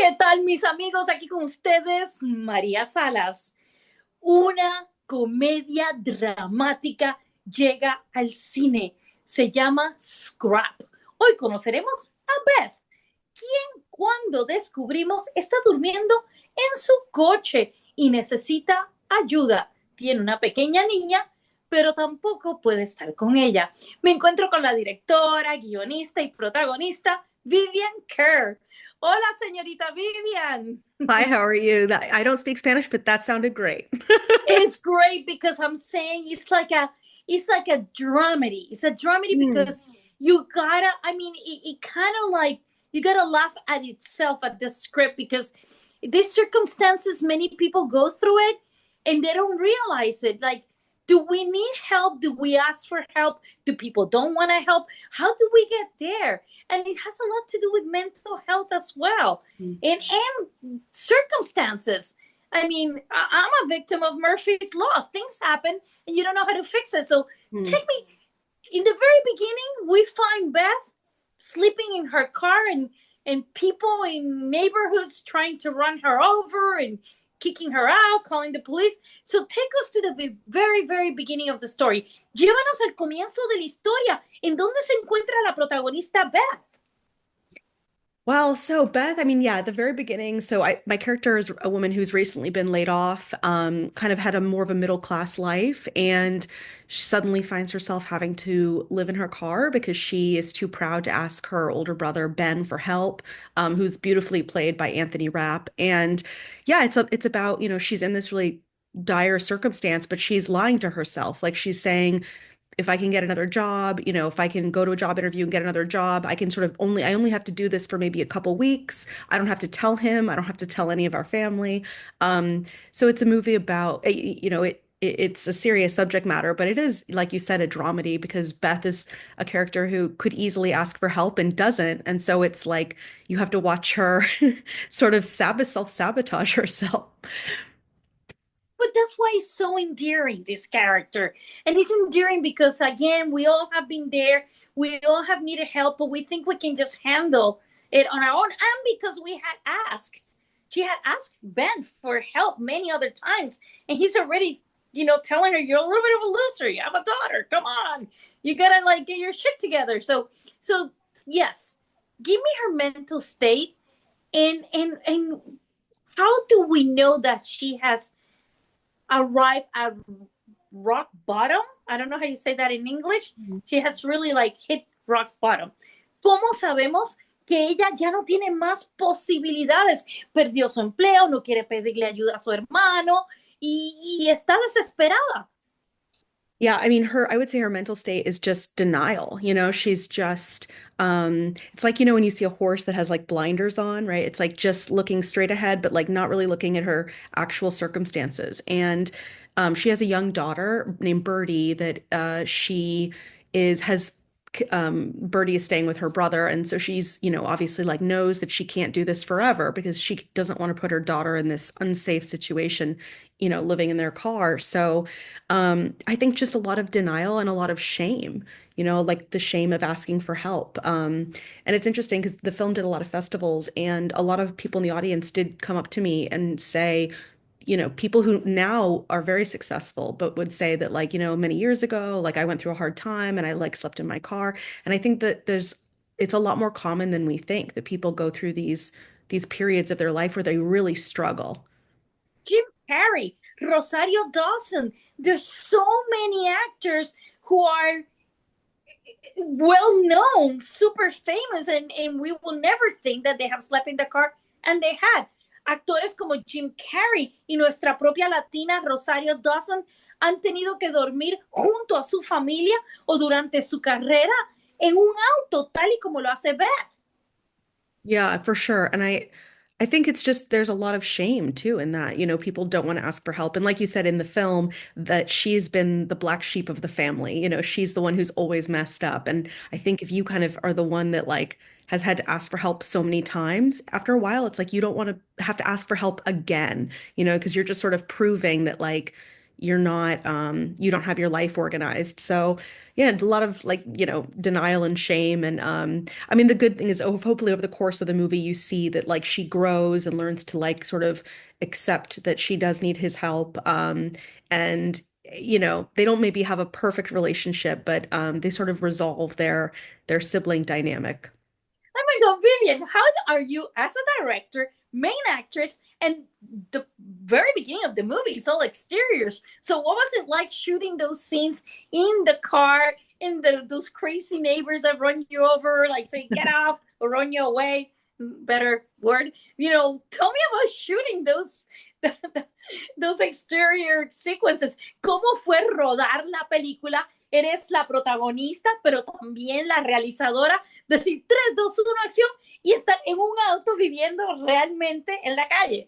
¿Qué tal, mis amigos? Aquí con ustedes, María Salas. Una comedia dramática llega al cine. Se llama Scrap. Hoy conoceremos a Beth, quien cuando descubrimos está durmiendo en su coche y necesita ayuda. Tiene una pequeña niña, pero tampoco puede estar con ella. Me encuentro con la directora, guionista y protagonista, Vivian Kerr. Hola, señorita Vivian. Hi, how are you? I don't speak Spanish, but that sounded great. It's great because I'm saying it's like a dramedy. It's a dramedy Hmm. because you gotta. I mean, it kind of like you gotta laugh at itself at the script because these circumstances many people go through it and they don't realize it. Like, do we need help? Do we ask for help? Do people don't want to help? How do we get there? And it has a lot to do with mental health as well, and circumstances. I mean, I'm a victim of Murphy's Law. Things happen and you don't know how to fix it. So Hmm. take me in the very beginning, we find Beth sleeping in her car and people in neighborhoods trying to run her over and kicking her out, calling the police. So take us to the very, very beginning of the story. Llévanos al comienzo de la historia. ¿En dónde se encuentra la protagonista Beth? Well, so Beth, I mean, yeah, at the very beginning, my character is a woman who's recently been laid off, kind of had a more of a middle class life, and she suddenly finds herself having to live in her car because she is too proud to ask her older brother Ben for help, who's beautifully played by Anthony Rapp. And yeah, it's about, she's in this really dire circumstance, but she's lying to herself. Like she's saying, if I can get another job, if I can go to a job interview and get another job, I only have to do this for maybe a couple weeks. I don't have to tell him. I don't have to tell any of our family. So it's a movie about, it's a serious subject matter, but it is, like you said, a dramedy because Beth is a character who could easily ask for help and doesn't. And so it's like you have to watch her sort of self-sabotage herself. But that's why it's so endearing, this character. And it's endearing because, again, we all have been there. We all have needed help, but we think we can just handle it on our own. And because we had asked, she had asked Ben for help many other times. And he's already, telling her, you're a little bit of a loser. You have a daughter. Come on. You got to, like, get your shit together. So, yes, give me her mental state. And how do we know that she has arrive at rock bottom? I don't know how you say that in English. She has really like hit rock bottom. ¿Cómo sabemos que ella ya no tiene más posibilidades? Perdió su empleo, no quiere pedirle ayuda a su hermano y está desesperada. Yeah, I mean, I would say her mental state is just denial. She's just, it's like, when you see a horse that has like blinders on, right? It's like just looking straight ahead, but like not really looking at her actual circumstances. And she has a young daughter named Birdie that has Birdie is staying with her brother. And so she's, obviously like knows that she can't do this forever because she doesn't want to put her daughter in this unsafe situation, living in their car. So I think just a lot of denial and a lot of shame, like the shame of asking for help. And it's interesting because the film did a lot of festivals, and a lot of people in the audience did come up to me and say, people who now are very successful, but would say that, like, many years ago, like I went through a hard time and I like slept in my car. And I think that it's a lot more common than we think that people go through these periods of their life where they really struggle. Jim Carrey, Rosario Dawson. There's so many actors who are well known, super famous, and we will never think that they have slept in the car, and they had. Actores como Jim Carrey y nuestra propia latina Rosario Dawson han tenido que dormir junto a su familia o durante su carrera en un auto, tal y como lo hace Beth. Yeah, for sure. And I think it's just there's a lot of shame too in that, people don't want to ask for help. And like you said in the film, that she's been the black sheep of the family. She's the one who's always messed up. And I think if you kind of are the one that like has had to ask for help so many times, after a while, it's like you don't want to have to ask for help again, because you're just sort of proving that like you're not you don't have your life organized. So yeah, a lot of like, denial and shame. And I mean, the good thing is, hopefully over the course of the movie, you see that like she grows and learns to like sort of accept that she does need his help. And they don't maybe have a perfect relationship, but they sort of resolve their sibling dynamic. Oh my God, Vivian, how are you as a director, main actress, and the very beginning of the movie is all exteriors. So what was it like shooting those scenes in the car, in those crazy neighbors that run you over, like say, get off or run you away? Better word. Tell me about shooting those exterior sequences. ¿Cómo fue rodar la película? Eres la protagonista, pero también la realizadora. Decir 3, 2, 1, acción y estar en un auto viviendo realmente en la calle.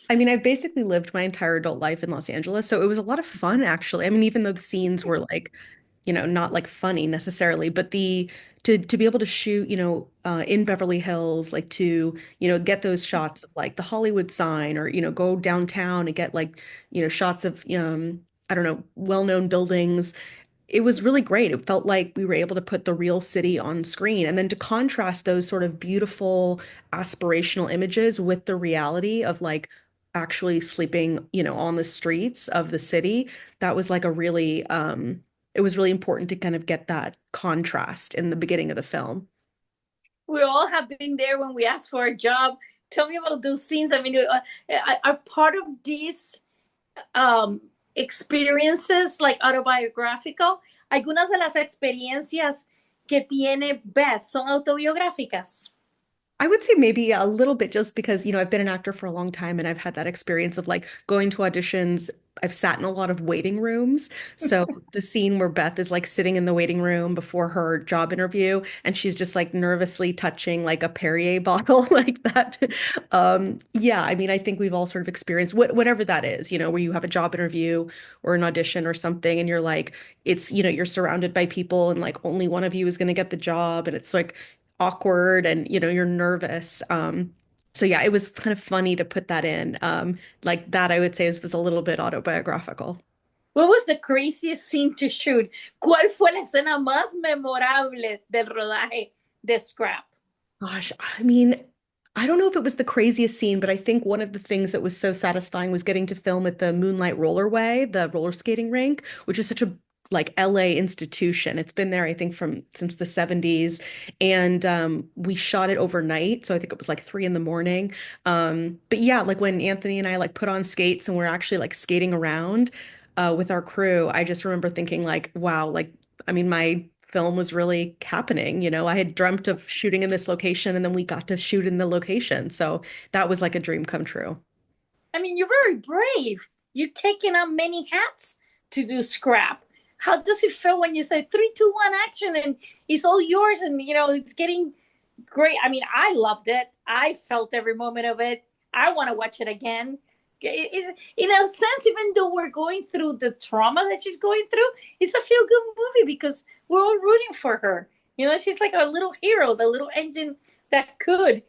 I mean, I've basically lived my entire adult life in Los Angeles, so it was a lot of fun actually. I mean, even though the scenes were like, not like funny necessarily, but the to be able to shoot, in Beverly Hills, like to, get those shots of like the Hollywood sign or, go downtown and get like, shots of I don't know, well-known buildings. It was really great. It felt like we were able to put the real city on screen. And then to contrast those sort of beautiful aspirational images with the reality of like actually sleeping, on the streets of the city, that was like a really, it was really important to kind of get that contrast in the beginning of the film. We all have been there when we ask for a job. Tell me about those scenes. I mean, are part of these um, experiences like autobiographical? Algunas de las experiencias que tiene Beth son autobiográficas. I would say maybe a little bit just because, I've been an actor for a long time and I've had that experience of like going to auditions. I've sat in a lot of waiting rooms. So the scene where Beth is like sitting in the waiting room before her job interview and she's just like nervously touching like a Perrier bottle like that. Yeah, I mean, I think we've all sort of experienced whatever that is, where you have a job interview or an audition or something and you're like, it's, you're surrounded by people and like only one of you is going to get the job. And it's like, awkward and you're nervous. So yeah, it was kind of funny to put that in. Like that I would say was a little bit autobiographical. What was the craziest scene to shoot? ¿Cuál fue la escena más memorable del rodaje de Scrap? Gosh, I mean, I don't know if it was the craziest scene, but I think one of the things that was so satisfying was getting to film at the Moonlight Rollerway, the roller skating rink, which is such a like LA institution. It's been there, I think, from since the 70s. And we shot it overnight. So I think it was like 3 in the morning. But yeah, like when Anthony and I like put on skates and we're actually like skating around with our crew, I just remember thinking like, wow, like I mean, my film was really happening. I had dreamt of shooting in this location and then we got to shoot in the location. So that was like a dream come true. I mean, you're very brave. You've taken on many hats to do Scrap. How does it feel when you say 3, 2, 1, action, and it's all yours, and it's getting great? I mean, I loved it. I felt every moment of it. I want to watch it again. Is in a sense, even though we're going through the trauma that she's going through, it's a feel good movie because we're all rooting for her. She's like a little hero, the little engine that could.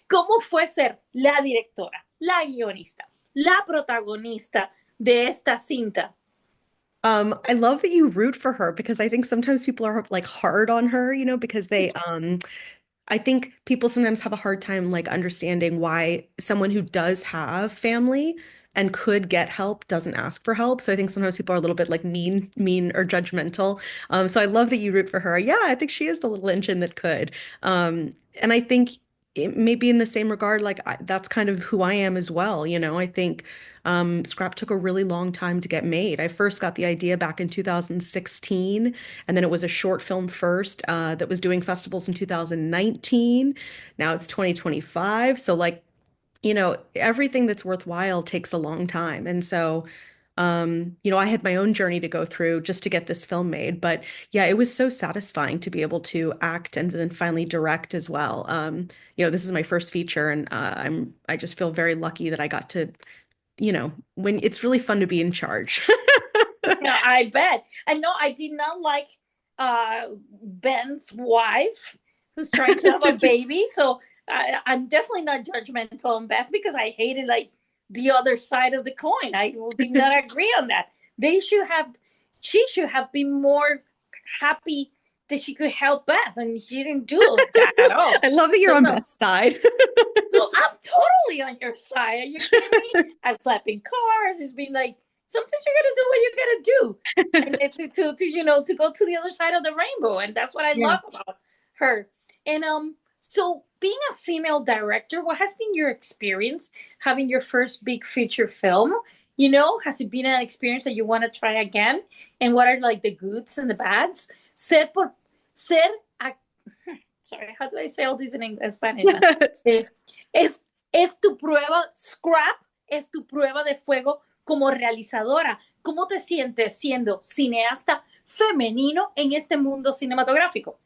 ¿Cómo fue ser la directora, la guionista, la protagonista de esta cinta? I love that you root for her because I think sometimes people are like hard on her, because I think people sometimes have a hard time like understanding why someone who does have family and could get help doesn't ask for help. So I think sometimes people are a little bit like mean or judgmental. So I love that you root for her. Yeah, I think she is the little engine that could. And I think it may be in the same regard, like that's kind of who I am as well. I think Scrap took a really long time to get made. I first got the idea back in 2016, and then it was a short film first that was doing festivals in 2019. Now it's 2025. So, like, everything that's worthwhile takes a long time. And so, I had my own journey to go through just to get this film made. But yeah, it was so satisfying to be able to act and then finally direct as well. This is my first feature, and I just feel very lucky that I got to, when it's really fun to be in charge. I bet. I know I did not like Ben's wife who's trying to have a baby. So I'm definitely not judgmental on Beth because I hated like the other side of the coin. I did not agree on that. They should have, she should have been more happy that she could help Beth, and she didn't do that at all. I love that you're So on no, Beth's side. so I'm totally on your side. Are you kidding me? I'm slapping cars. It's been like, sometimes you gotta do what you gotta do, and to go to the other side of the rainbow, and that's what I Yeah. love about her. And so being a female director, what has been your experience having your first big feature film? Has it been an experience that you want to try again? And what are like the goods and the bads? Ser a, sorry, how do I say all this in Spanish now? Eh, es, es tu prueba, Scrap es tu prueba de fuego como realizadora. ¿Cómo te sientes siendo cineasta femenino en este mundo cinematográfico?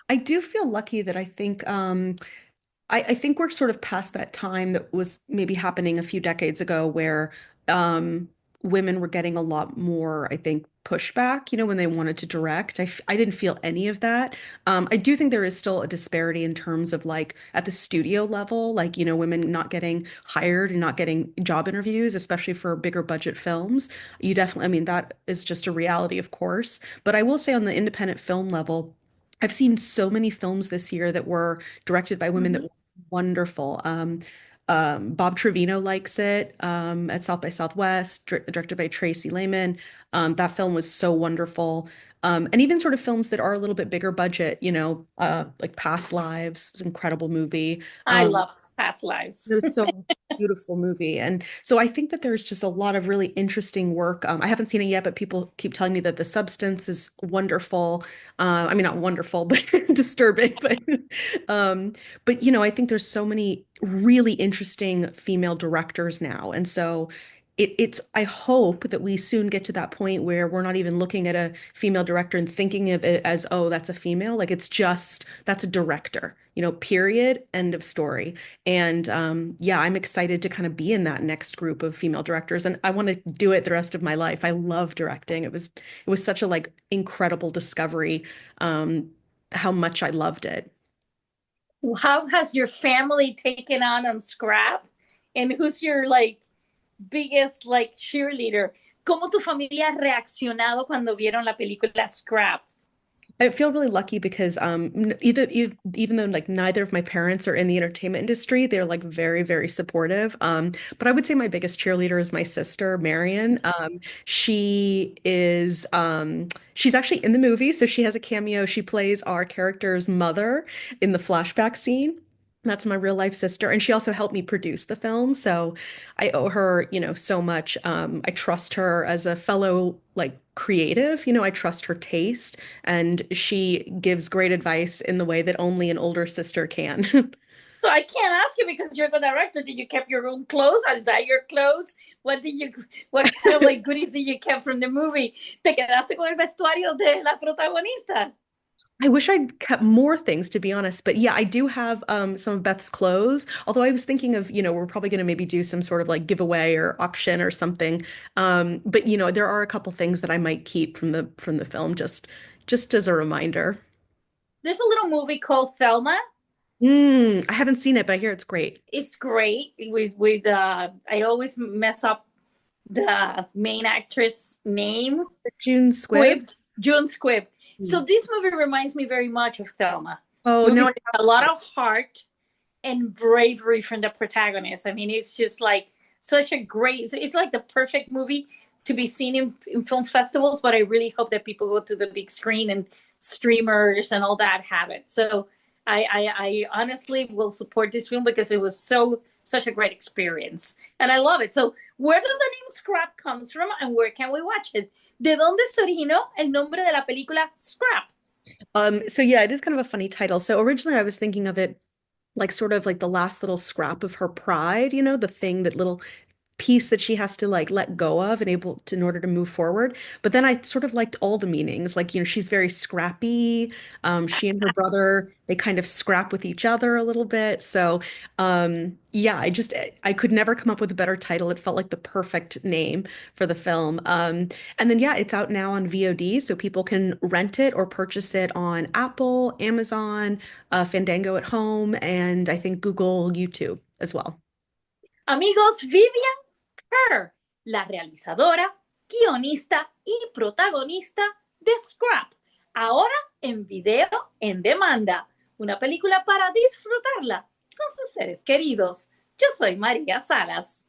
I do feel lucky that I think we're sort of past that time that was maybe happening a few decades ago where um, women were getting a lot more, I think, pushback, when they wanted to direct. I didn't feel any of that. I do think there is still a disparity in terms of like at the studio level, like, women not getting hired and not getting job interviews, especially for bigger budget films. You definitely, I mean, that is just a reality, of course. But I will say on the independent film level, I've seen so many films this year that were directed by women that Mm-hmm. were wonderful. Bob Trevino likes it at South by Southwest, directed by Tracy Lehman. That film was so wonderful. And even sort of films that are a little bit bigger budget, like Past Lives, it's an incredible movie. I love Past Lives. It was so beautiful movie. And so I think that there's just a lot of really interesting work. I haven't seen it yet, but people keep telling me that The Substance is wonderful. I mean, not wonderful, but disturbing. But I think there's so many really interesting female directors now. And so I hope that we soon get to that point where we're not even looking at a female director and thinking of it as, oh, that's a female. Like it's just, that's a director, period, end of story. And yeah, I'm excited to kind of be in that next group of female directors, and I want to do it the rest of my life. I love directing. It was such a like incredible discovery, how much I loved it. How has your family taken on Scrap? And who's your like biggest like cheerleader? ¿Cómo tu familia ha reaccionado cuando vieron la película Scrap? I feel really lucky because even though like neither of my parents are in the entertainment industry, they're like very, very supportive. But I would say my biggest cheerleader is my sister, Marion. She's actually in the movie, so she has a cameo. She plays our character's mother in the flashback scene. That's my real life sister. And she also helped me produce the film. So I owe her, so much. I trust her as a fellow like creative, I trust her taste, and she gives great advice in the way that only an older sister can. So I can't ask you because you're the director. Did you keep your own clothes? Is that your clothes? What kind of like goodies did you keep from the movie? ¿Te quedaste con el vestuario de la protagonista? I wish I'd kept more things, to be honest. But yeah, I do have some of Beth's clothes. Although I was thinking of, we're probably going to maybe do some sort of like giveaway or auction or something. But there are a couple things that I might keep from the film just as a reminder. There's a little movie called Thelma. I haven't seen it, but I hear it's great. It's great with I always mess up the main actress name. June Squibb. Squibb, June Squibb. Hmm. So this movie reminds me very much of Thelma. Oh Movie no, I with a haven't lot seen it. of heart and bravery from the protagonist. I mean, it's just like such a great. It's like the perfect movie to be seen in film festivals. But I really hope that people go to the big screen and streamers and all that have it. So I honestly will support this film because it was such a great experience, and I love it. So where does the name Scrap comes from, and where can we watch it? ¿De dónde se originó el nombre de la película Scrap? So yeah, it is kind of a funny title. So originally I was thinking of it like sort of like the last little scrap of her pride, the thing, that little piece that she has to like let go of and able to in order to move forward. But then I sort of liked all the meanings. Like, she's very scrappy. She and her brother, they kind of scrap with each other a little bit. So yeah, I could never come up with a better title. It felt like the perfect name for the film. And then yeah, it's out now on VOD, so people can rent it or purchase it on Apple, Amazon, Fandango at home, and I think Google, YouTube as well. Amigos, Vivian Kerr, la realizadora, guionista y protagonista de Scrap, ahora en video en demanda, una película para disfrutarla con sus seres queridos. Yo soy María Salas.